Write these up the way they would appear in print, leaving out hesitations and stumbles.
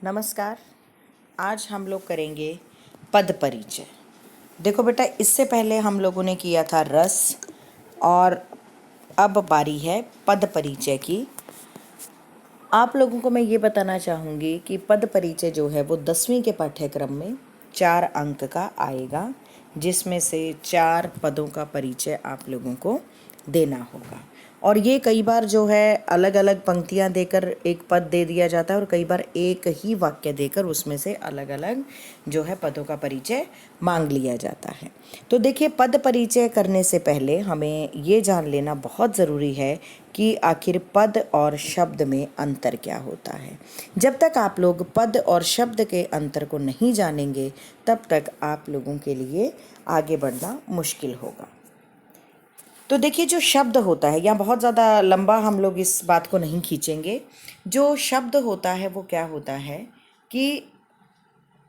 नमस्कार। आज हम लोग करेंगे पद परिचय। देखो बेटा, इससे पहले हम लोगों ने किया था रस और अब बारी है पद परिचय की। आप लोगों को मैं ये बताना चाहूँगी कि पद परिचय जो है वो 10वीं के पाठ्यक्रम में 4 अंक का आएगा, जिसमें से 4 पदों का परिचय आप लोगों को देना होगा। और ये कई बार जो है अलग अलग पंक्तियाँ देकर एक पद दे दिया जाता है और कई बार एक ही वाक्य देकर उसमें से अलग अलग जो है पदों का परिचय मांग लिया जाता है। तो देखिए, पद परिचय करने से पहले हमें ये जान लेना बहुत ज़रूरी है कि आखिर पद और शब्द में अंतर क्या होता है। जब तक आप लोग पद और शब्द के अंतर को नहीं जानेंगे तब तक आप लोगों के लिए आगे बढ़ना मुश्किल होगा। तो देखिए, जो शब्द होता है, या बहुत ज़्यादा लंबा हम लोग इस बात को नहीं खींचेंगे। जो शब्द होता है वो क्या होता है कि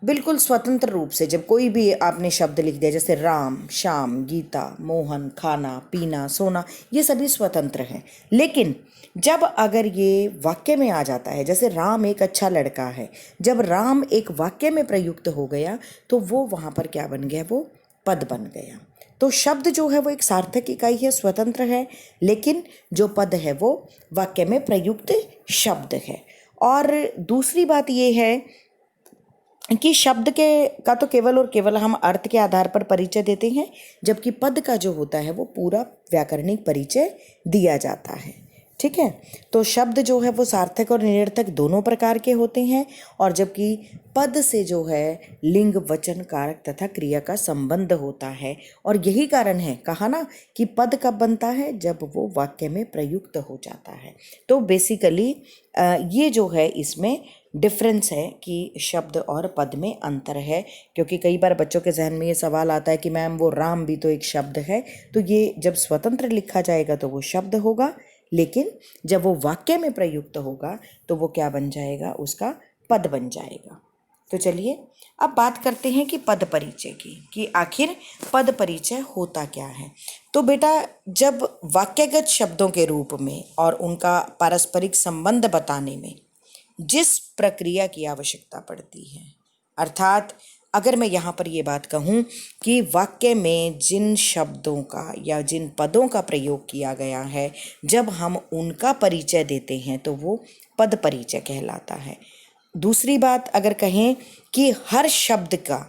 बिल्कुल स्वतंत्र रूप से जब कोई भी आपने शब्द लिख दिया, जैसे राम, श्याम, गीता, मोहन, खाना, पीना, सोना, ये सभी स्वतंत्र हैं। लेकिन जब अगर ये वाक्य में आ जाता है, जैसे राम एक अच्छा लड़का है, जब राम एक वाक्य में प्रयुक्त हो गया तो वो वहाँ पर क्या बन गया, वो पद बन गया। तो शब्द जो है वो एक सार्थक इकाई है, स्वतंत्र है, लेकिन जो पद है वो वाक्य में प्रयुक्त शब्द है। और दूसरी बात ये है कि शब्द के का तो केवल और केवल हम अर्थ के आधार पर परिचय देते हैं, जबकि पद का जो होता है वो पूरा व्याकरणिक परिचय दिया जाता है। ठीक है। तो शब्द जो है वो सार्थक और निरर्थक दोनों प्रकार के होते हैं, और जबकि पद से जो है लिंग, वचन, कारक तथा क्रिया का संबंध होता है। और यही कारण है, कहा ना, कि पद कब बनता है, जब वो वाक्य में प्रयुक्त हो जाता है। तो बेसिकली ये जो है इसमें डिफरेंस है कि शब्द और पद में अंतर है। क्योंकि कई बार बच्चों के जहन में ये सवाल आता है कि मैम वो राम भी तो एक शब्द है। तो ये जब स्वतंत्र लिखा जाएगा तो वो शब्द होगा, लेकिन जब वो वाक्य में प्रयुक्त होगा तो वो क्या बन जाएगा, उसका पद बन जाएगा। तो चलिए अब बात करते हैं कि पद परिचय की, कि आखिर पद परिचय होता क्या है। तो बेटा, जब वाक्यगत शब्दों के रूप में और उनका पारस्परिक संबंध बताने में जिस प्रक्रिया की आवश्यकता पड़ती है, अर्थात अगर मैं यहाँ पर ये बात कहूँ कि वाक्य में जिन शब्दों का या जिन पदों का प्रयोग किया गया है, जब हम उनका परिचय देते हैं तो वो पद परिचय कहलाता है। दूसरी बात अगर कहें कि हर शब्द का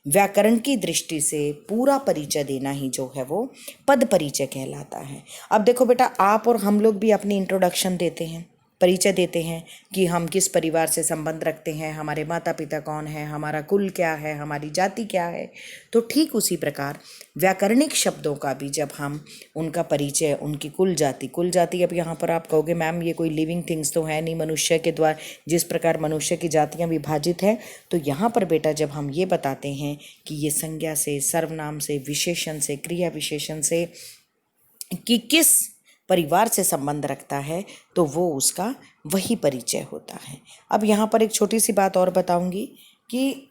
व्याकरण की दृष्टि से पूरा परिचय देना ही जो है वो पद परिचय कहलाता है। अब देखो बेटा, आप और हम लोग भी अपनी इंट्रोडक्शन देते हैं, परिचय देते हैं कि हम किस परिवार से संबंध रखते हैं, हमारे माता पिता कौन है, हमारा कुल क्या है, हमारी जाति क्या है। तो ठीक उसी प्रकार व्याकरणिक शब्दों का भी जब हम उनका परिचय, उनकी कुल जाति, अब यहाँ पर आप कहोगे मैम ये कोई लिविंग थिंग्स तो है नहीं, मनुष्य के द्वारा जिस प्रकार मनुष्य की जातियाँ विभाजित हैं, तो यहाँ पर बेटा जब हम ये बताते हैं कि ये संज्ञा से, सर्वनाम से, विशेषण से, क्रिया विशेषण से कि किस परिवार से संबंध रखता है, तो वो उसका वही परिचय होता है। अब यहाँ पर एक छोटी सी बात और बताऊंगी कि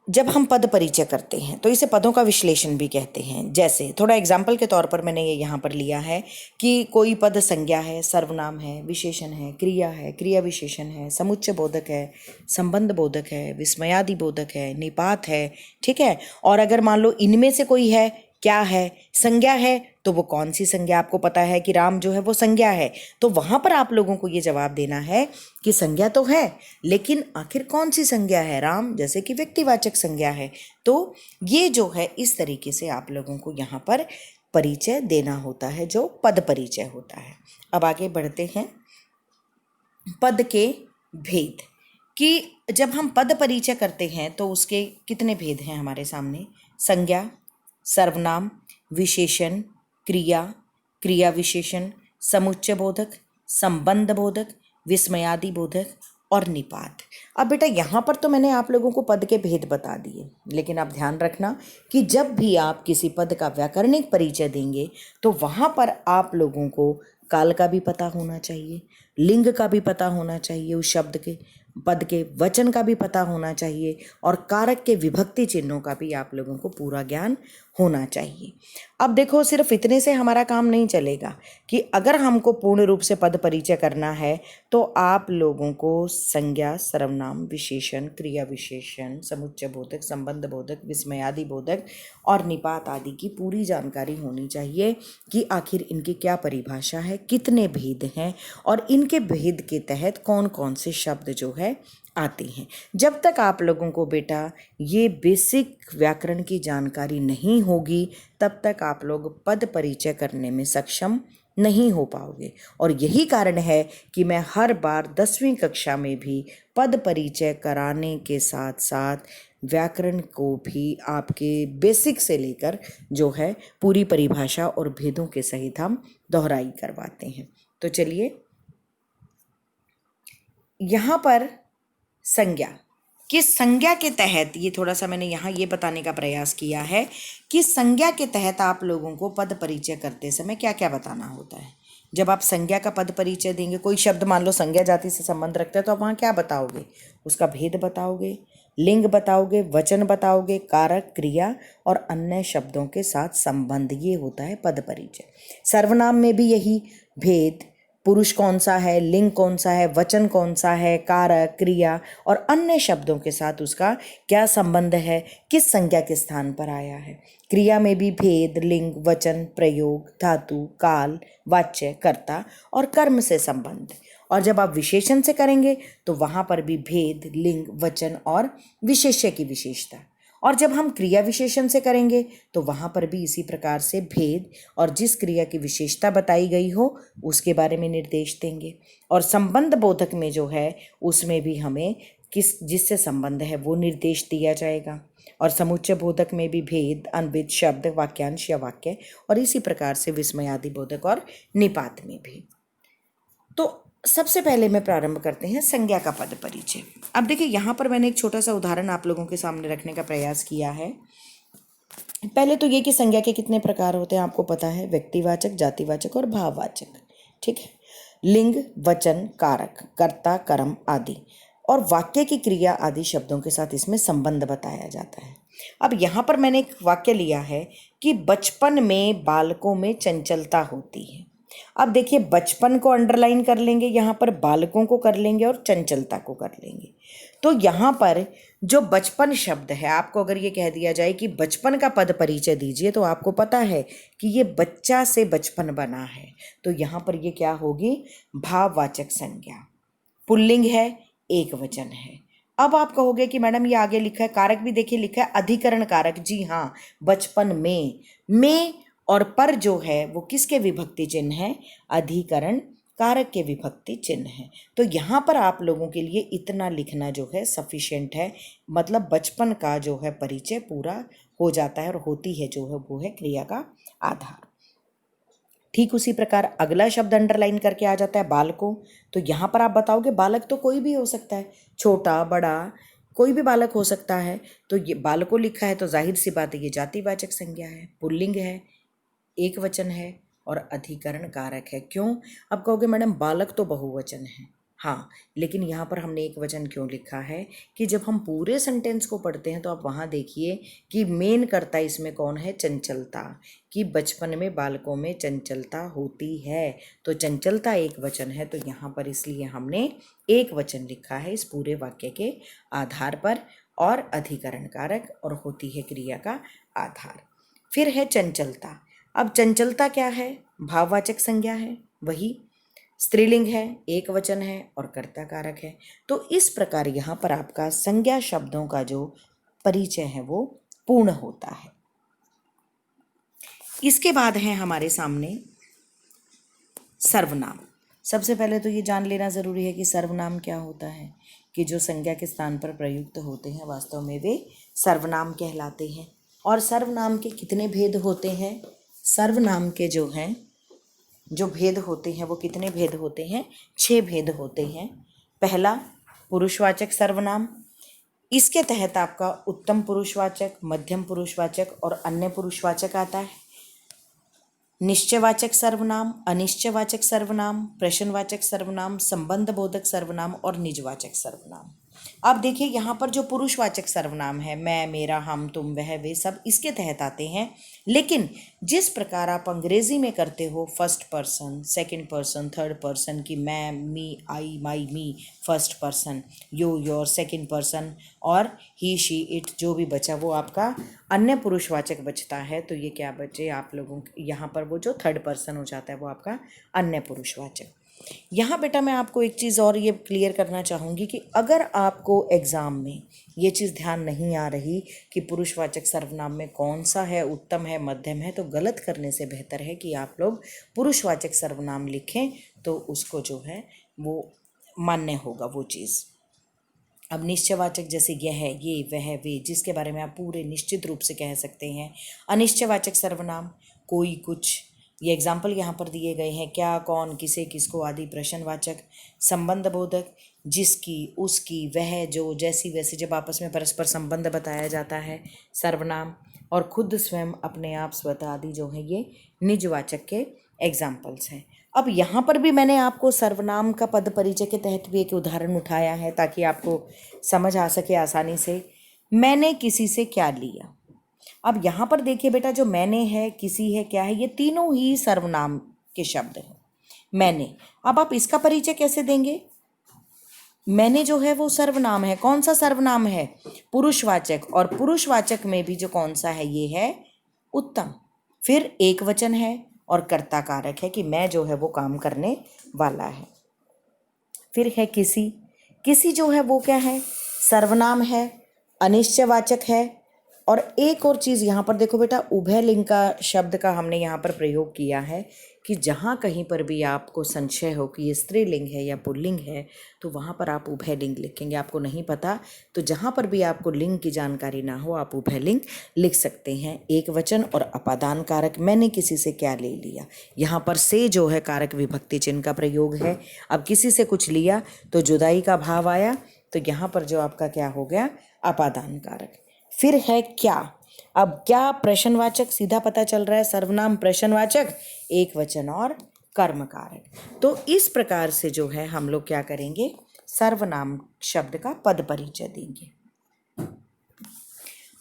जब हम पद परिचय करते हैं तो इसे पदों का विश्लेषण भी कहते हैं। जैसे थोड़ा एग्जाम्पल के तौर पर मैंने ये यहाँ पर लिया है कि कोई पद संज्ञा है, सर्वनाम है, विशेषण है, क्रिया विशेषण है, समुच्चय बोधक है, संबंध बोधक है, विस्मयादि बोधक है, निपात है। ठीक है। और अगर मान लो इनमें से कोई है, क्या है, संज्ञा है, तो वो कौन सी संज्ञा, आपको पता है कि राम जो है वो संज्ञा है, तो वहां पर आप लोगों को ये जवाब देना है कि संज्ञा तो है, लेकिन आखिर कौन सी संज्ञा है। राम जैसे कि व्यक्तिवाचक संज्ञा है। तो ये जो है इस तरीके से आप लोगों को यहाँ पर परिचय देना होता है, जो पद परिचय होता है। अब आगे बढ़ते हैं पद के भेद, कि जब हम पद परिचय करते हैं तो उसके कितने भेद हैं हमारे सामने। संज्ञा, सर्वनाम, विशेषण, क्रिया विशेषण, समुच्चय बोधक, संबंध बोधक, विस्मयादि बोधक और निपात। अब बेटा यहाँ पर तो मैंने आप लोगों को पद के भेद बता दिए, लेकिन आप ध्यान रखना कि जब भी आप किसी पद का व्याकरणिक परिचय देंगे तो वहाँ पर आप लोगों को काल का भी पता होना चाहिए, लिंग का भी पता होना चाहिए, उस शब्द के पद के वचन का भी पता होना चाहिए, और कारक के विभक्ति चिन्हों का भी आप लोगों को पूरा ज्ञान होना चाहिए। अब देखो, सिर्फ इतने से हमारा काम नहीं चलेगा कि अगर हमको पूर्ण रूप से पद परिचय करना है तो आप लोगों को संज्ञा, सर्वनाम, विशेषण, क्रिया विशेषण, समुच्चय बोधक, संबंध बोधक, विस्मयादि बोधक और निपात आदि की पूरी जानकारी होनी चाहिए कि आखिर इनकी क्या परिभाषा है, कितने भेद हैं और इनके भेद के तहत कौन कौन से शब्द जो है आते हैं। जब तक आप लोगों को बेटा ये बेसिक व्याकरण की जानकारी नहीं होगी तब तक आप लोग पद परिचय करने में सक्षम नहीं हो पाओगे। और यही कारण है कि मैं हर बार 10वीं कक्षा में भी पद परिचय कराने के साथ साथ व्याकरण को भी आपके बेसिक से लेकर जो है पूरी परिभाषा और भेदों के सहित हम दोहराई करवाते हैं। तो चलिए, यहाँ पर संज्ञा, किस संज्ञा के तहत, ये थोड़ा सा मैंने यहाँ ये बताने का प्रयास किया है कि संज्ञा के तहत आप लोगों को पद परिचय करते समय क्या क्या बताना होता है। जब आप संज्ञा का पद परिचय देंगे, कोई शब्द मान लो संज्ञा जाति से संबंध रखता है, तो आप वहाँ क्या बताओगे, उसका भेद बताओगे, लिंग बताओगे, वचन बताओगे, कारक, क्रिया और अन्य शब्दों के साथ संबंध, ये होता है पद परिचय। सर्वनाम में भी यही भेद, पुरुष कौन सा है, लिंग कौन सा है, वचन कौन सा है, कारक, क्रिया और अन्य शब्दों के साथ उसका क्या संबंध है, किस संज्ञा के स्थान पर आया है। क्रिया में भी भेद, लिंग, वचन, प्रयोग, धातु, काल, वाच्य, कर्ता और कर्म से संबंध। और जब आप विशेषण से करेंगे तो वहाँ पर भी भेद, लिंग, वचन और विशेष्य की विशेषता। और जब हम क्रिया विशेषण से करेंगे तो वहाँ पर भी इसी प्रकार से भेद और जिस क्रिया की विशेषता बताई गई हो उसके बारे में निर्देश देंगे। और संबंध बोधक में जो है उसमें भी हमें जिससे संबंध है वो निर्देश दिया जाएगा। और समुच्चय बोधक में भी भेद, अन्वित शब्द, वाक्यांश या वाक्य और इसी प्रकार से विस्मयादि बोधक और निपात में भी। तो सबसे पहले में प्रारंभ करते हैं संज्ञा का पद परिचय। अब देखिए, यहाँ पर मैंने एक छोटा सा उदाहरण आप लोगों के सामने रखने का प्रयास किया है। पहले तो ये कि संज्ञा के कितने प्रकार होते हैं आपको पता है, व्यक्तिवाचक, जातिवाचक और भाववाचक। ठीक है, लिंग, वचन, कारक, कर्ता, कर्म आदि और वाक्य की क्रिया आदि शब्दों के साथ इसमें संबंध बताया जाता है। अब यहाँ पर मैंने एक वाक्य लिया है कि बचपन में बालकों में चंचलता होती है। अब देखिए, बचपन को अंडरलाइन कर लेंगे, यहाँ पर बालकों को कर लेंगे और चंचलता को कर लेंगे। तो यहाँ पर जो बचपन शब्द है, आपको अगर ये कह दिया जाए कि बचपन का पद परिचय दीजिए तो आपको पता है कि ये बच्चा से बचपन बना है, तो यहाँ पर ये क्या होगी, भाववाचक संज्ञा। पुल्लिंग है, एक वचन है। अब आप कहोगे कि मैडम ये आगे लिखा है, कारक भी देखिए लिखा है अधिकरण कारक। जी हाँ, बचपन में और पर जो है वो किसके विभक्ति चिन्ह है, अधिकरण कारक के विभक्ति चिन्ह है। तो यहाँ पर आप लोगों के लिए इतना लिखना जो है सफिशिएंट है, मतलब बचपन का जो है परिचय पूरा हो जाता है और होती है जो है वो है क्रिया का आधार। ठीक उसी प्रकार अगला शब्द अंडरलाइन करके आ जाता है बालकों। तो यहाँ पर आप बताओगे बालक तो कोई भी हो सकता है, छोटा बड़ा कोई भी बालक हो सकता है। तो ये बालकों लिखा है तो जाहिर सी बात है ये जातिवाचक संज्ञा है, पुल्लिंग है, एक वचन है और अधिकरण कारक है। क्यों? अब कहोगे मैडम बालक तो बहुवचन है। हाँ, लेकिन यहाँ पर हमने एक वचन क्यों लिखा है कि जब हम पूरे सेंटेंस को पढ़ते हैं तो आप वहाँ देखिए कि मेन कर्ता इसमें कौन है, चंचलता, कि बचपन में बालकों में चंचलता होती है। तो चंचलता एक वचन है, तो यहाँ पर इसलिए हमने एक वचन लिखा है इस पूरे वाक्य के आधार पर, और अधिकरण कारक और होती है क्रिया का आधार। फिर है चंचलता। अब चंचलता क्या है, भाववाचक संज्ञा है, वही स्त्रीलिंग है, एक वचन है और कर्ता कारक है। तो इस प्रकार यहाँ पर आपका संज्ञा शब्दों का जो परिचय है वो पूर्ण होता है। इसके बाद है हमारे सामने सर्वनाम। सबसे पहले तो ये जान लेना ज़रूरी है कि सर्वनाम क्या होता है, कि जो संज्ञा के स्थान पर प्रयुक्त होते हैं वास्तव में वे सर्वनाम कहलाते हैं। और सर्वनाम के कितने भेद होते हैं, सर्वनाम के जो हैं जो भेद होते हैं वो कितने भेद होते हैं, 6 भेद होते हैं। पहला पुरुषवाचक सर्वनाम, इसके तहत आपका उत्तम पुरुषवाचक, मध्यम पुरुषवाचक और अन्य पुरुषवाचक आता है। निश्चयवाचक सर्वनाम, अनिश्चयवाचक सर्वनाम, प्रश्नवाचक सर्वनाम, संबंध बोधक सर्वनाम और निजवाचक सर्वनाम। अब देखिए यहाँ पर जो पुरुषवाचक सर्वनाम है, मैं, मेरा, हम, तुम, वह, वे, सब इसके तहत आते हैं। लेकिन जिस प्रकार आप अंग्रेजी में करते हो first person, second person, third person की मैं, me, I, my, me first person, you, your second person, और ही, शी, इट जो भी बचा वो आपका अन्य पुरुषवाचक बचता है। तो ये क्या बचे आप लोगों के यहाँ पर, वो जो थर्ड पर्सन हो जाता है वो आपका अन्य पुरुषवाचक। यहाँ बेटा मैं आपको एक चीज़ और ये क्लियर करना चाहूँगी कि अगर आपको एग्ज़ाम में ये चीज़ ध्यान नहीं आ रही कि पुरुषवाचक सर्वनाम में कौन सा है, उत्तम है, मध्यम है, तो गलत करने से बेहतर है कि आप लोग पुरुषवाचक सर्वनाम लिखें, तो उसको जो है वो मान्य होगा वो चीज़। अब निश्चयवाचक जैसे यह, ये, वह, वे, जिसके बारे में आप पूरे निश्चित रूप से कह सकते हैं। अनिश्चयवाचक सर्वनाम कोई, कुछ, ये एग्जाम्पल यहाँ पर दिए गए हैं, क्या, कौन, किसे, किसको आदि। प्रश्नवाचक, संबंध बोधक, जिसकी, उसकी, वह, जो, जैसी, वैसे, जब आपस में परस्पर संबंध बताया जाता है सर्वनाम। और खुद, स्वयं, अपने आप, स्वतः आदि जो है ये निजवाचक के एग्जाम्पल्स हैं। अब यहाँ पर भी मैंने आपको सर्वनाम का पद परिचय के तहत भी एक उदाहरण उठाया है ताकि आपको समझ आ सके आसानी से। मैंने किसी से क्या लिया। अब यहाँ पर देखिए बेटा, जो मैंने है, किसी है, क्या है, ये तीनों ही सर्वनाम के शब्द हैं। मैंने, अब आप इसका परिचय कैसे देंगे? मैंने जो है वो सर्वनाम है। कौन सा सर्वनाम है? पुरुषवाचक। और पुरुषवाचक में भी जो कौन सा है, ये है उत्तम। फिर एक वचन है और कर्ता कारक है कि मैं जो है वो काम करने वाला है। फिर है किसी। किसी जो है वो क्या है? सर्वनाम है, अनिश्चयवाचक है। और एक और चीज़ यहाँ पर देखो बेटा, उभय लिंग का शब्द का हमने यहाँ पर प्रयोग किया है कि जहाँ कहीं पर भी आपको संशय हो कि ये स्त्रीलिंग है या पुल्लिंग है, तो वहाँ पर आप उभय लिंग लिखेंगे। आपको नहीं पता तो जहाँ पर भी आपको लिंग की जानकारी ना हो, आप उभय लिंग लिख सकते हैं। एक वचन और अपादान कारक, मैंने किसी से क्या ले लिया। यहाँ पर से जो है कारक विभक्ति चिन्ह का प्रयोग है। अब किसी से कुछ लिया तो जुदाई का भाव आया, तो यहाँ पर जो आपका क्या हो गया? अपादान कारक। फिर है क्या। अब क्या प्रश्नवाचक, सीधा पता चल रहा है, सर्वनाम प्रश्नवाचक, एक वचन और कर्म कारक। तो इस प्रकार से जो है हम लोग क्या करेंगे? सर्वनाम शब्द का पद परिचय देंगे।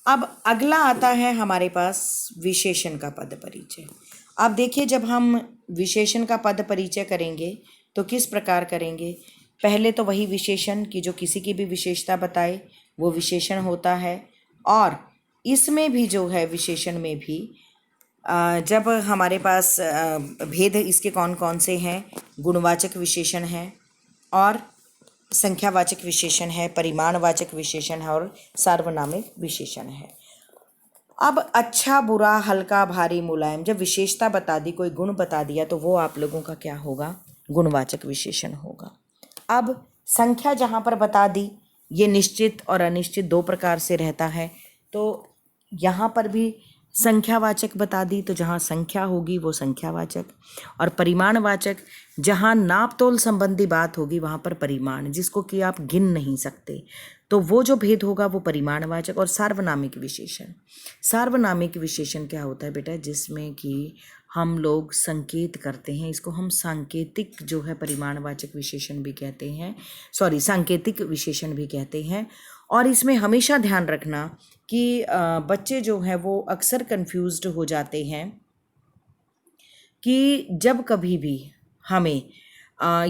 अब अगला आता है हमारे पास विशेषण का पद परिचय। अब देखिए, जब हम विशेषण का पद परिचय करेंगे तो किस प्रकार करेंगे? पहले तो वही विशेषण कि जो किसी की भी विशेषता बताए वो विशेषण होता है। और इसमें भी जो है विशेषण में भी जब हमारे पास भेद इसके कौन कौन से हैं? गुणवाचक विशेषण है और संख्यावाचक विशेषण है, परिमाणवाचक विशेषण है और सार्वनामिक विशेषण है। अब अच्छा, बुरा, हल्का, भारी, मुलायम, जब विशेषता बता दी, कोई गुण बता दिया, तो वो आप लोगों का क्या होगा? गुणवाचक विशेषण होगा। अब संख्या जहाँ पर बता दी, ये निश्चित और अनिश्चित दो प्रकार से रहता है, तो यहाँ पर भी संख्यावाचक बता दी, तो जहाँ संख्या होगी वो संख्यावाचक। और परिमाणवाचक, जहाँ नाप तोल संबंधी बात होगी वहाँ पर परिमाण, जिसको कि आप गिन नहीं सकते, तो वो जो भेद होगा वो परिमाणवाचक। और सार्वनामिक विशेषण, सार्वनामिक विशेषण क्या होता है बेटा? जिसमें कि हम लोग संकेत करते हैं, इसको हम सांकेतिक जो है परिमाणवाचक विशेषण भी कहते हैं, सांकेतिक विशेषण भी कहते हैं। और इसमें हमेशा ध्यान रखना कि बच्चे जो हैं वो अक्सर कंफ्यूज्ड हो जाते हैं कि जब कभी भी हमें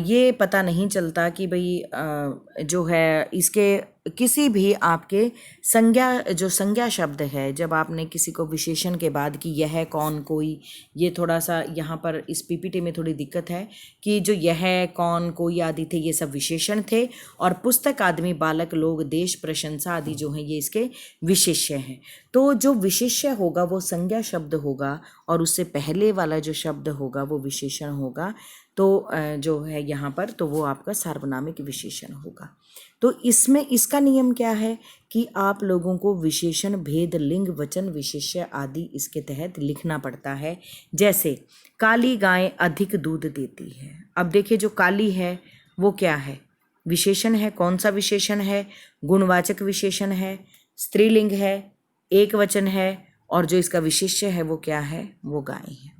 ये पता नहीं चलता कि भाई जो है इसके किसी भी आपके संज्ञा शब्द है, जब आपने किसी को विशेषण के बाद कि यह, कौन, कोई, ये थोड़ा सा यहाँ पर इस पीपीटी में थोड़ी दिक्कत है कि जो यह, कौन, कोई आदि थे ये सब विशेषण थे, और पुस्तक, आदमी, बालक, लोग, देश, प्रशंसा आदि जो हैं ये इसके विशेष्य हैं। तो जो विशेष्य होगा वो संज्ञा शब्द होगा और उससे पहले वाला जो शब्द होगा वो विशेषण होगा। तो जो है यहाँ पर तो वो आपका सार्वनामिक विशेषण होगा। तो इसमें इसका नियम क्या है कि आप लोगों को विशेषण, भेद, लिंग, वचन, विशेष्य आदि इसके तहत लिखना पड़ता है। जैसे काली गाय अधिक दूध देती है। अब देखिए, जो काली है वो क्या है? विशेषण है। कौन सा विशेषण है? गुणवाचक विशेषण है, स्त्रीलिंग है, एक वचन है, और जो इसका विशेष्य है वो क्या है? वो गाय है।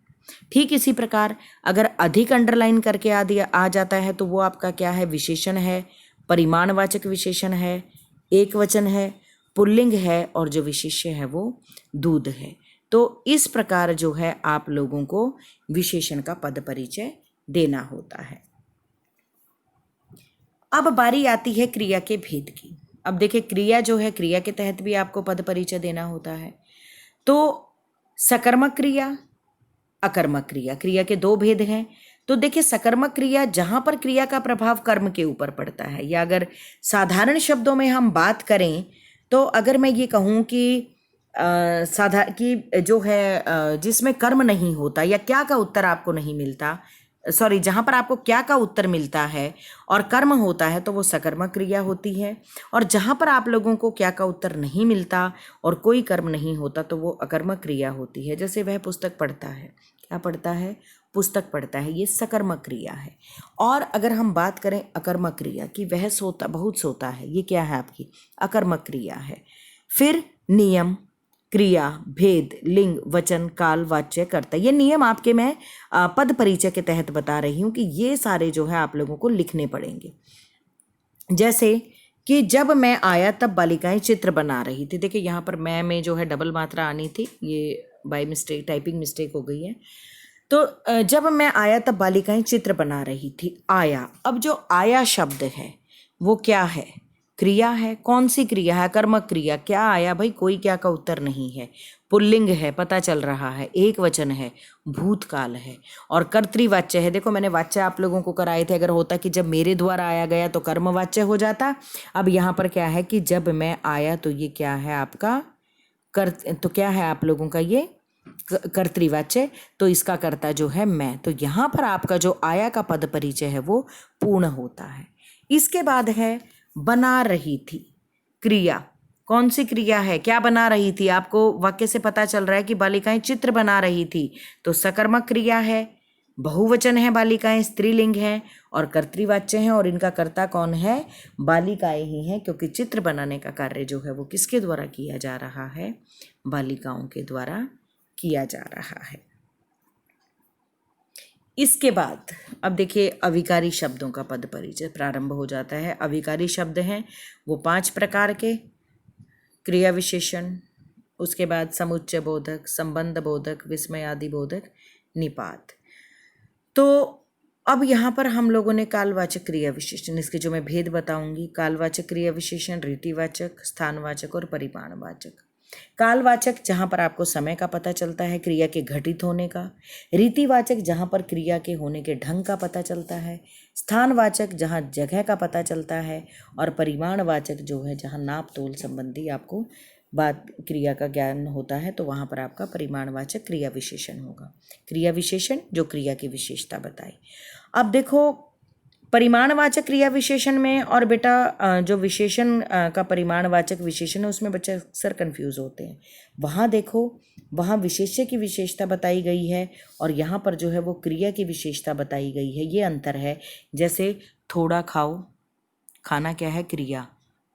ठीक इसी प्रकार अगर अधिक अंडरलाइन करके आ जाता है तो वो आपका क्या है? विशेषण है, परिमाणवाचक विशेषण है, एक वचन है, पुल्लिंग है और जो विशेष्य है वो दूध है। तो इस प्रकार जो है आप लोगों को विशेषण का पद परिचय देना होता है। अब बारी आती है क्रिया के भेद की। अब देखिए क्रिया जो है, क्रिया के तहत भी आपको पद परिचय देना होता है। तो सकर्मक क्रिया, अकर्मक क्रिया, क्रिया के दो भेद हैं। तो देखिए सकर्मक क्रिया जहां पर क्रिया का प्रभाव कर्म के ऊपर पड़ता है, या अगर साधारण शब्दों में हम बात करें तो अगर मैं ये कहूँ कि जो है जिसमें कर्म नहीं होता या क्या का उत्तर आपको नहीं मिलता, सॉरी, जहां पर आपको क्या का उत्तर मिलता है और कर्म होता है तो वो सकर्मक क्रिया होती है। और जहां पर आप लोगों को क्या का उत्तर नहीं मिलता और कोई कर्म नहीं होता तो वो अकर्मक क्रिया होती है। जैसे वह पुस्तक पढ़ता है, क्या पढ़ता है? पुस्तक पढ़ता है, ये सकर्मक क्रिया है। और अगर हम बात करें अकर्मक क्रिया की, वह सोता, बहुत सोता है, ये क्या है? आपकी अकर्मक क्रिया है। फिर नियम, क्रिया, भेद, लिंग, वचन, काल, वाच्य, कर्ता, ये नियम आपके मैं पद परिचय के तहत बता रही हूँ कि ये सारे जो है आप लोगों को लिखने पड़ेंगे। जैसे कि जब मैं आया तब बालिकाएं चित्र बना रही थी। देखिए यहाँ पर मैं में जो है डबल मात्रा आनी थी, ये बाय मिस्टेक टाइपिंग मिस्टेक हो गई है। तो जब मैं आया तब बालिकाएं चित्र बना रही थी। आया, अब जो आया शब्द है वो क्या है? क्रिया है। कौन सी क्रिया है? कर्मक क्रिया। क्या आया भाई? कोई क्या का उत्तर नहीं है। पुल्लिंग है, पता चल रहा है, एक वचन है, भूतकाल है और कर्तृवाच्य है। देखो मैंने वाच्य आप लोगों को कराए थे, अगर होता कि जब मेरे द्वारा आया गया तो कर्मवाच्य हो जाता। अब यहाँ पर क्या है कि जब मैं आया तो ये क्या है आपका तो क्या है आप लोगों का ये कर्तृवाच्य, तो इसका कर्ता जो है मैं। तो यहाँ पर आपका जो आया का पद परिचय है वो पूर्ण होता है। इसके बाद है बना रही थी क्रिया। कौन सी क्रिया है? क्या बना रही थी? आपको वाक्य से पता चल रहा है कि बालिकाएं चित्र बना रही थी, तो सकर्मक क्रिया है, बहुवचन है, बालिकाएं स्त्रीलिंग हैं और कर्तृवाच्य हैं। और इनका कर्ता कौन है? बालिकाएं ही हैं, क्योंकि चित्र बनाने का कार्य जो है वो किसके द्वारा किया जा रहा है? बालिकाओं के द्वारा किया जा रहा है। इसके बाद अब देखिए अविकारी शब्दों का पद परिचय प्रारंभ हो जाता है। अविकारी शब्द हैं वो 5 प्रकार के, क्रिया विशेषण, उसके बाद समुच्चय बोधक, संबंध बोधक, विस्मयादि बोधक, निपात। तो अब यहाँ पर हम लोगों ने कालवाचक क्रिया विशेषण, इसके जो मैं भेद बताऊंगी, कालवाचक क्रिया विशेषण, रीतिवाचक, स्थानवाचक और परिमाणवाचक। कालवाचक जहाँ पर आपको समय का पता चलता है, क्रिया के घटित होने का। रीतिवाचक जहाँ पर क्रिया के होने के ढंग का पता चलता है। स्थानवाचक जहाँ जगह का पता चलता है। और परिमाणवाचक जो है जहाँ नाप तोल संबंधी आपको बात क्रिया का ज्ञान होता है, तो वहाँ पर आपका परिमाणवाचक क्रिया विशेषण होगा। क्रिया विशेषण जो क्रिया की विशेषता बताए। अब देखो परिमाणवाचक क्रिया विशेषण में और बेटा जो विशेषण का परिमाणवाचक विशेषण है उसमें बच्चे अक्सर कंफ्यूज होते हैं। वहाँ देखो, वहाँ विशेष्य की विशेषता बताई गई है और यहाँ पर जो है वो क्रिया की विशेषता बताई गई है। ये अंतर है। जैसे थोड़ा खाओ, खाना क्या है? क्रिया,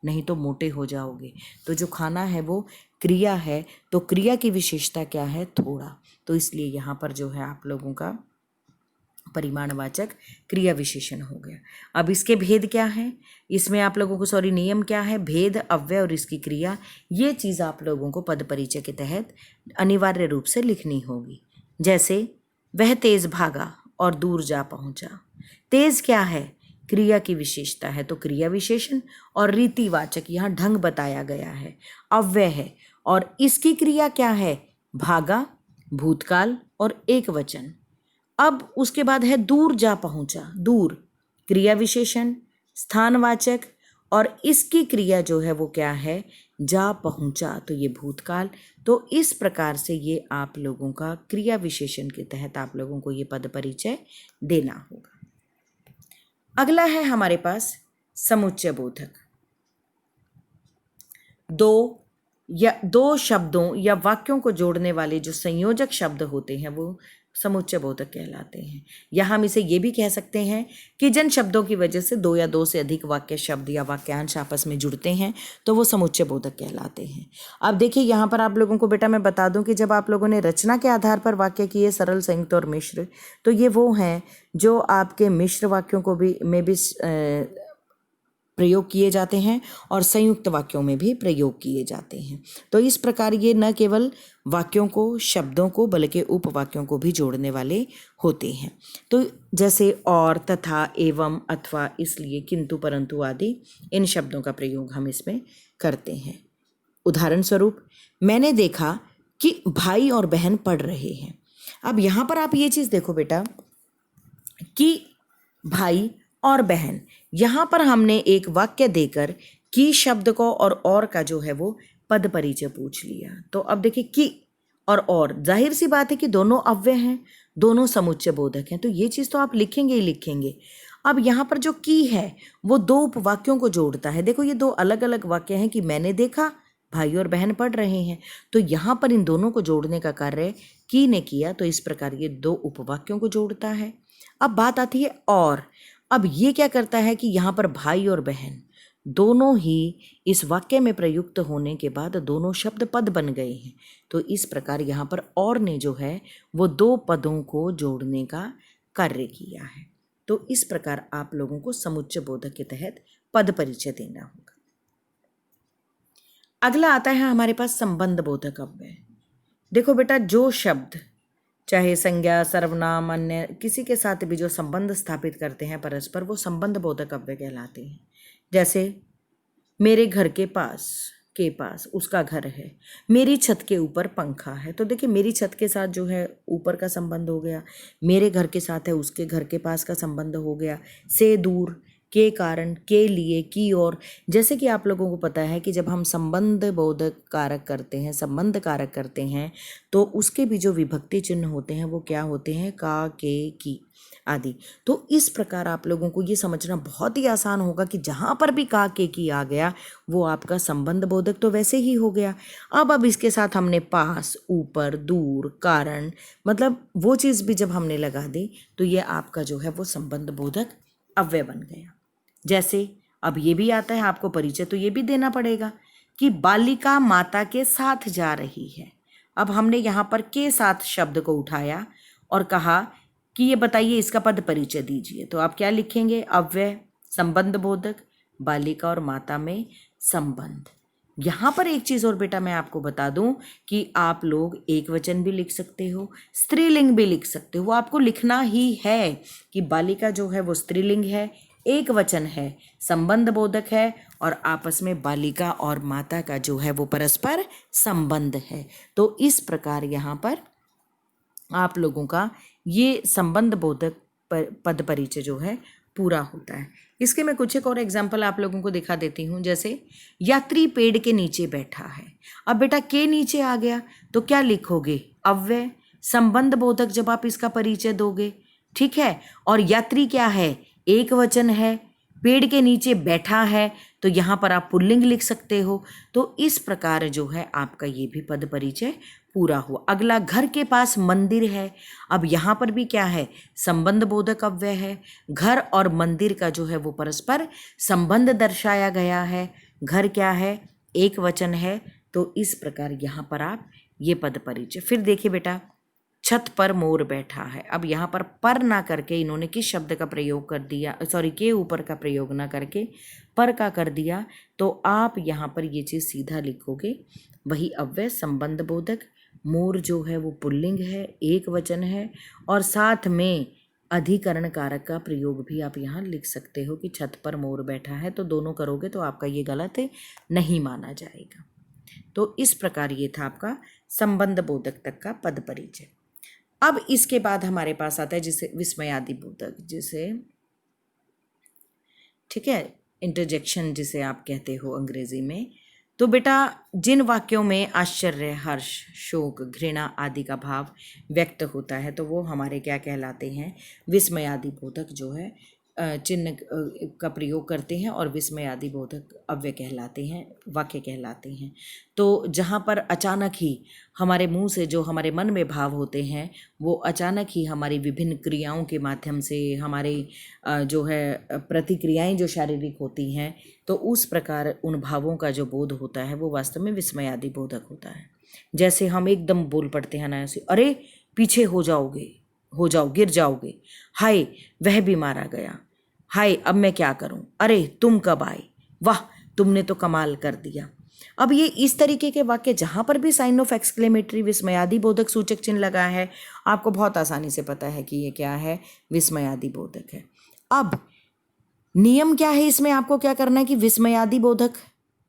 नहीं तो मोटे हो जाओगे। तो जो खाना है वो क्रिया है, तो क्रिया की विशेषता क्या है? थोड़ा। तो इसलिए यहाँ पर जो है आप लोगों का परिमाणवाचक क्रिया विशेषण हो गया। अब इसके भेद क्या है? इसमें आप लोगों को नियम क्या है? भेद, अव्यय और इसकी क्रिया, ये चीज़ आप लोगों को पद परिचय के तहत अनिवार्य रूप से लिखनी होगी। जैसे वह तेज भागा और दूर जा पहुंचा। तेज क्या है? क्रिया की विशेषता है, तो क्रिया विशेषण। और रीतिवाचक यहाँ ढंग बताया गया है, अव्यय है। और इसकी क्रिया क्या है? भागा, भूतकाल और एक वचन। अब उसके बाद है दूर जा पहुंचा। दूर क्रिया विशेषण, स्थानवाचक और इसकी क्रिया जो है वो क्या है? जा पहुंचा, तो ये भूतकाल। तो इस प्रकार से ये आप लोगों का क्रिया विशेषण के तहत आप लोगों को ये पद परिचय देना होगा। अगला है हमारे पास समुच्चय बोधक। दो शब्दों या वाक्यों को जोड़ने वाले जो संयोजक शब्द होते हैं वो समुच्चय बोधक कहलाते हैं। या हम इसे ये भी कह सकते हैं कि जिन शब्दों की वजह से 2 या 2 से अधिक वाक्य शब्द या वाक्यांश आपस में जुड़ते हैं तो वो समुच्चय बोधक कहलाते हैं। अब देखिए यहाँ पर आप लोगों को बेटा मैं बता दूं कि जब आप लोगों ने रचना के आधार पर वाक्य किए, सरल, संयुक्त और मिश्र, तो ये वो हैं जो आपके मिश्र वाक्यों को भी प्रयोग किए जाते हैं और संयुक्त वाक्यों में भी प्रयोग किए जाते हैं। तो इस प्रकार ये न केवल वाक्यों को, शब्दों को, बल्कि उपवाक्यों को भी जोड़ने वाले होते हैं। तो जैसे और, तथा, एवं, अथवा, इसलिए, किंतु, परंतु आदि इन शब्दों का प्रयोग हम इसमें करते हैं। उदाहरण स्वरूप, मैंने देखा कि भाई और बहन पढ़ रहे हैं। अब यहाँ पर आप ये चीज़ देखो बेटा कि भाई और बहन, यहाँ पर हमने एक वाक्य देकर की शब्द को और का जो है वो पद परिचय पूछ लिया। तो अब देखिए कि और जाहिर सी बात है कि दोनों अव्यय हैं, दोनों समुच्चय बोधक हैं, तो ये चीज़ तो आप लिखेंगे ही लिखेंगे। अब यहाँ पर जो की है वो दो उपवाक्यों को जोड़ता है। देखो ये दो अलग अलग वाक्य हैं कि मैंने देखा, भाई और बहन पढ़ रहे हैं, तो यहाँ पर इन दोनों को जोड़ने का कार्य की ने किया, तो इस प्रकार ये दो उपवाक्यों को जोड़ता है। अब बात आती है और। अब ये क्या करता है कि यहाँ पर भाई और बहन दोनों ही इस वाक्य में प्रयुक्त होने के बाद दोनों शब्द पद बन गए हैं, तो इस प्रकार यहाँ पर और ने जो है वो दो पदों को जोड़ने का कार्य किया है। तो इस प्रकार आप लोगों को समुच्चय बोधक के तहत पद परिचय देना होगा। अगला आता है हमारे पास संबंध बोधक अव्यय। देखो बेटा, जो शब्द चाहे संज्ञा, सर्वनाम, अन्य किसी के साथ भी जो संबंध स्थापित करते हैं परस्पर, वो संबंध बोधक अव्यय कहलाते हैं। जैसे मेरे घर के पास उसका घर है, मेरी छत के ऊपर पंखा है। तो देखिए मेरी छत के साथ जो है ऊपर का संबंध हो गया, मेरे घर के साथ है उसके घर के पास का संबंध हो गया, से दूर, के कारण, के लिए, की और। जैसे कि आप लोगों को पता है कि जब हम संबंध बोधक कारक करते हैं, संबंध कारक करते हैं, तो उसके भी जो विभक्ति चिन्ह होते हैं वो क्या होते हैं, का, के, की आदि। तो इस प्रकार आप लोगों को ये समझना बहुत ही आसान होगा कि जहाँ पर भी का, के, की आ गया वो आपका संबंध बोधक तो वैसे ही हो गया। अब इसके साथ हमने पास, ऊपर, दूर, कारण, मतलब वो चीज़ भी जब हमने लगा दी तो ये आपका जो है वो संबंध बोधक अव्यय बन गया। जैसे अब ये भी आता है, आपको परिचय तो ये भी देना पड़ेगा कि बालिका माता के साथ जा रही है। अब हमने यहाँ पर के साथ शब्द को उठाया और कहा कि ये बताइए इसका पद परिचय दीजिए। तो आप क्या लिखेंगे, अव्यय, संबंध बोधक, बालिका और माता में संबंध। यहाँ पर एक चीज़ और बेटा मैं आपको बता दूं कि आप लोग एक वचन भी लिख सकते हो, स्त्रीलिंग भी लिख सकते हो। वो आपको लिखना ही है कि बालिका जो है वो स्त्रीलिंग है, एक वचन है, संबंध बोधक है और आपस में बालिका और माता का जो है वो परस्पर संबंध है। तो इस प्रकार यहाँ पर आप लोगों का ये संबंध बोधक पद परिचय जो है पूरा होता है। इसके मैं कुछ एक और एग्जाम्पल आप लोगों को दिखा देती हूँ। जैसे यात्री पेड़ के नीचे बैठा है। अब बेटा के नीचे आ गया तो क्या लिखोगे, अव्यय, संबंध बोधक जब आप इसका परिचय दोगे, ठीक है। और यात्री क्या है, एक वचन है, पेड़ के नीचे बैठा है तो यहाँ पर आप पुल्लिंग लिख सकते हो। तो इस प्रकार जो है आपका ये भी पद परिचय पूरा हुआ। अगला, घर के पास मंदिर है। अब यहाँ पर भी क्या है, संबंध बोधक अव्यय है। घर और मंदिर का जो है वो परस्पर संबंध दर्शाया गया है। घर क्या है, एक वचन है, तो इस प्रकार यहाँ पर आप ये पद परिचय। फिर देखिए बेटा, छत पर मोर बैठा है। अब यहाँ पर ना करके इन्होंने किस शब्द का प्रयोग कर दिया, सॉरी, के ऊपर का प्रयोग ना करके पर का कर दिया। तो आप यहाँ पर ये चीज़ सीधा लिखोगे, वही अव्यय, संबंध बोधक, मोर जो है वो पुल्लिंग है, एक वचन है और साथ में अधिकरण कारक का प्रयोग भी आप यहाँ लिख सकते हो कि छत पर मोर बैठा है। तो दोनों करोगे तो आपका ये गलत नहीं माना जाएगा। तो इस प्रकार ये था आपका संबंध बोधक तक का पद परिचय। अब इसके बाद हमारे पास आता है जिसे विस्मयादि बोधक, जिसे, ठीक है, इंटरजेक्शन जिसे आप कहते हो अंग्रेजी में। तो बेटा जिन वाक्यों में आश्चर्य, हर्ष, शोक, घृणा आदि का भाव व्यक्त होता है तो वो हमारे क्या कहलाते हैं, विस्मयादि बोधक जो है चिन्ह का प्रयोग करते हैं और विस्मयादि बोधक अव्यय कहलाते हैं, वाक्य कहलाते हैं। तो जहाँ पर अचानक ही हमारे मुंह से जो हमारे मन में भाव होते हैं वो अचानक ही हमारी विभिन्न क्रियाओं के माध्यम से हमारे जो है प्रतिक्रियाएं जो शारीरिक होती हैं, तो उस प्रकार उन भावों का जो बोध होता है वो वास्तव में विस्मयादि बोधक होता है। जैसे हम एकदम बोल पड़ते हैं ना ऐसे, अरे पीछे हो जाओ, गिर जाओगे, हाय वह भी मारा गया, हाय अब मैं क्या करूं, अरे तुम कब आए, वाह तुमने तो कमाल कर दिया। अब ये इस तरीके के वाक्य जहां पर भी साइन ऑफ एक्सक्लेमेटरी विस्मयादि बोधक सूचक चिन्ह लगा है, आपको बहुत आसानी से पता है कि ये क्या है, विस्मयादि बोधक है। अब नियम क्या है इसमें, आपको क्या करना है कि विस्मयादि बोधक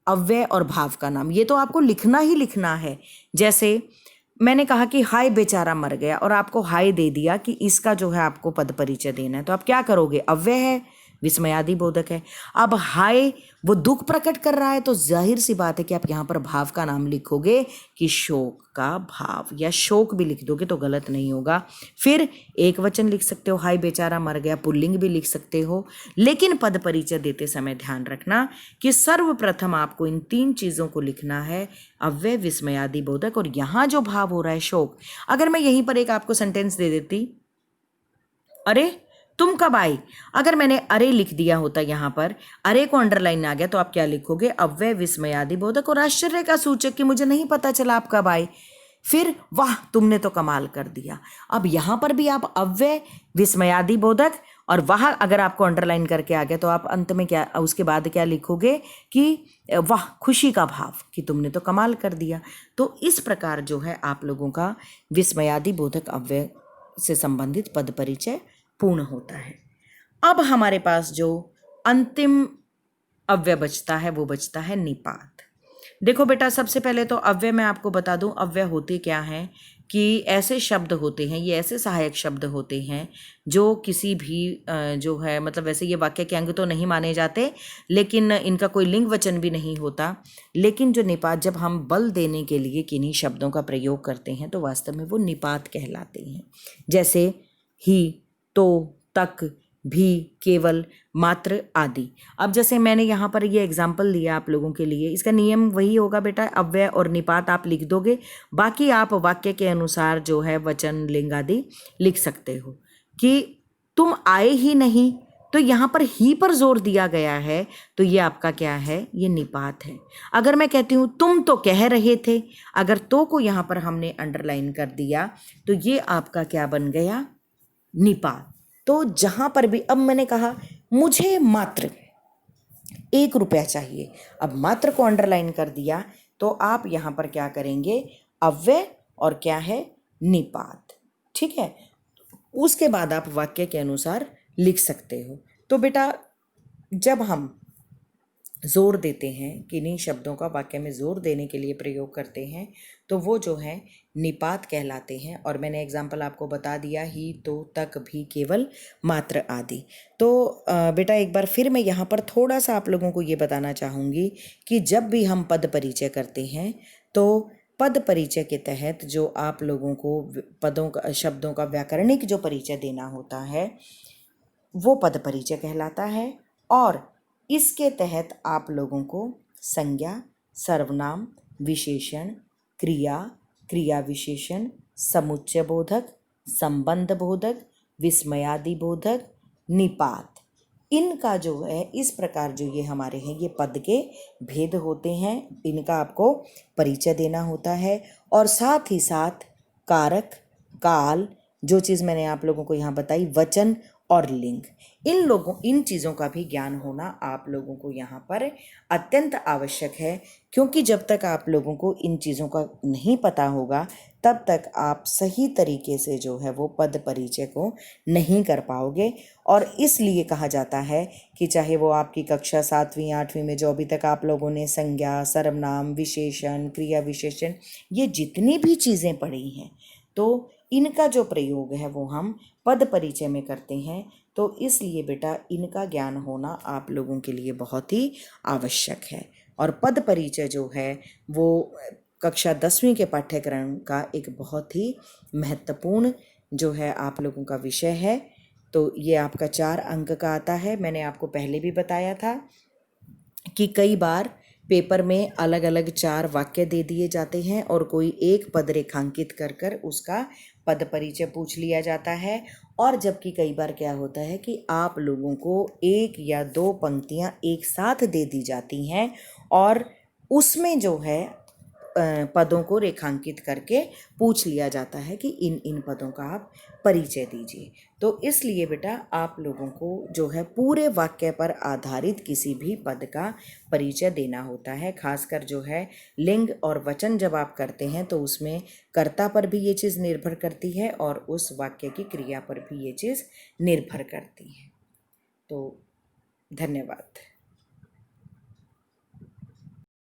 अव्यय और भाव का नाम, ये तो आपको लिखना ही लिखना है। जैसे मैंने कहा कि हाय बेचारा मर गया, और आपको हाय दे दिया कि इसका जो है आपको पद परिचय देना है, तो आप क्या करोगे, अव्यय है, विस्मयादि बोधक है। अब हाय वो दुख प्रकट कर रहा है, तो जाहिर सी बात है कि आप यहाँ पर भाव का नाम लिखोगे कि शोक का भाव, या शोक भी लिख दोगे तो गलत नहीं होगा। फिर एक वचन लिख सकते हो, हाय बेचारा मर गया, पुल्लिंग भी लिख सकते हो। लेकिन पद परिचय देते समय ध्यान रखना कि सर्वप्रथम आपको इन 3 चीज़ों को लिखना है, अव्यय, विस्मयादि बोधक, और यहाँ जो भाव हो रहा है शोक। अगर मैं यहीं पर एक आपको सेंटेंस दे देती, अरे तुम कब आई, अगर मैंने अरे लिख दिया होता यहाँ पर, अरे को अंडरलाइन आ गया, तो आप क्या लिखोगे, अव्यय, विस्मयादि बोधक और आश्चर्य का सूचक कि मुझे नहीं पता चला आप कब आए। फिर वाह तुमने तो कमाल कर दिया। अब यहाँ पर भी आप अव्यय, विस्मयादि बोधक और वाह अगर आपको अंडरलाइन करके आ गया, तो आप अंत में क्या, उसके बाद क्या लिखोगे कि वाह खुशी का भाव कि तुमने तो कमाल कर दिया। तो इस प्रकार जो है आप लोगों का विस्मयादि बोधक अव्यय से संबंधित पद परिचय पूर्ण होता है। अब हमारे पास जो अंतिम अव्यय बचता है वो बचता है निपात। देखो बेटा, सबसे पहले तो अव्यय मैं आपको बता दूं, अव्यय होते क्या हैं कि ऐसे शब्द होते हैं, ये ऐसे सहायक शब्द होते हैं जो किसी भी जो है, मतलब वैसे ये वाक्य के अंग तो नहीं माने जाते, लेकिन इनका कोई लिंग वचन भी नहीं होता, लेकिन जो निपात, जब हम बल देने के लिए किन्हीं शब्दों का प्रयोग करते हैं तो वास्तव में वो निपात कहलाते हैं। जैसे ही, तो, तक, भी, केवल, मात्र आदि। अब जैसे मैंने यहाँ पर ये एग्जाम्पल दिया आप लोगों के लिए, इसका नियम वही होगा बेटा, अव्यय और निपात आप लिख दोगे, बाकी आप वाक्य के अनुसार जो है वचन, लिंग आदि लिख सकते हो। कि तुम आए ही नहीं, तो यहाँ पर ही पर जोर दिया गया है, तो ये आपका क्या है, ये निपात है। अगर मैं कहती हूँ तुम तो कह रहे थे, अगर तो को यहाँ पर हमने अंडरलाइन कर दिया, तो ये आपका क्या बन गया, निपात। तो जहां पर भी, अब मैंने कहा मुझे मात्र 1 रुपया चाहिए, अब मात्र को अंडरलाइन कर दिया, तो आप यहां पर क्या करेंगे, अव्यय और क्या है, निपात। ठीक है, उसके बाद आप वाक्य के अनुसार लिख सकते हो। तो बेटा जब हम जोर देते हैं, किन्हीं शब्दों का वाक्य में जोर देने के लिए प्रयोग करते हैं, तो वो जो है निपात कहलाते हैं। और मैंने एग्जाम्पल आपको बता दिया, ही, तो, तक, भी, केवल, मात्र आदि। तो बेटा एक बार फिर मैं यहाँ पर थोड़ा सा आप लोगों को ये बताना चाहूँगी कि जब भी हम पद परिचय करते हैं, तो पद परिचय के तहत जो आप लोगों को पदों का, शब्दों का व्याकरणिक जो परिचय देना होता है वो पद परिचय कहलाता है। और इसके तहत आप लोगों को संज्ञा, सर्वनाम, विशेषण, क्रिया, क्रिया विशेषण, समुच्चय बोधक, संबंध बोधक, विस्मयादि बोधक, निपात, इनका जो है इस प्रकार जो ये हमारे हैं ये पद के भेद होते हैं, इनका आपको परिचय देना होता है। और साथ ही साथ कारक, काल, जो चीज़ मैंने आप लोगों को यहाँ बताई, वचन और लिंग, इन चीज़ों का भी ज्ञान होना आप लोगों को यहाँ पर अत्यंत आवश्यक है। क्योंकि जब तक आप लोगों को इन चीज़ों का नहीं पता होगा, तब तक आप सही तरीके से जो है वो पद परिचय को नहीं कर पाओगे। और इसलिए कहा जाता है कि चाहे वो आपकी कक्षा 7वीं 8वीं में जो अभी तक आप लोगों ने संज्ञा, सर्वनाम, विशेषण, क्रिया विशेषण, ये जितनी भी चीज़ें पढ़ी हैं, तो इनका जो प्रयोग है वो हम पद परिचय में करते हैं। तो इसलिए बेटा इनका ज्ञान होना आप लोगों के लिए बहुत ही आवश्यक है। और पद परिचय जो है वो कक्षा 10वीं के पाठ्यक्रम का एक बहुत ही महत्वपूर्ण जो है आप लोगों का विषय है। तो ये आपका 4 अंक का आता है। मैंने आपको पहले भी बताया था कि कई बार पेपर में अलग अलग 4 वाक्य दे दिए जाते हैं और कोई एक पद रेखांकित कर कर उसका पद परिचय पूछ लिया जाता है। और जबकि कई बार क्या होता है कि आप लोगों को 1 या 2 पंक्तियां एक साथ दे दी जाती हैं और उसमें जो है पदों को रेखांकित करके पूछ लिया जाता है कि इन इन पदों का आप परिचय दीजिए। तो इसलिए बेटा आप लोगों को जो है पूरे वाक्य पर आधारित किसी भी पद का परिचय देना होता है। खासकर जो है लिंग और वचन जब आप करते हैं तो उसमें कर्ता पर भी ये चीज़ निर्भर करती है और उस वाक्य की क्रिया पर भी ये चीज़ निर्भर करती है। तो धन्यवाद।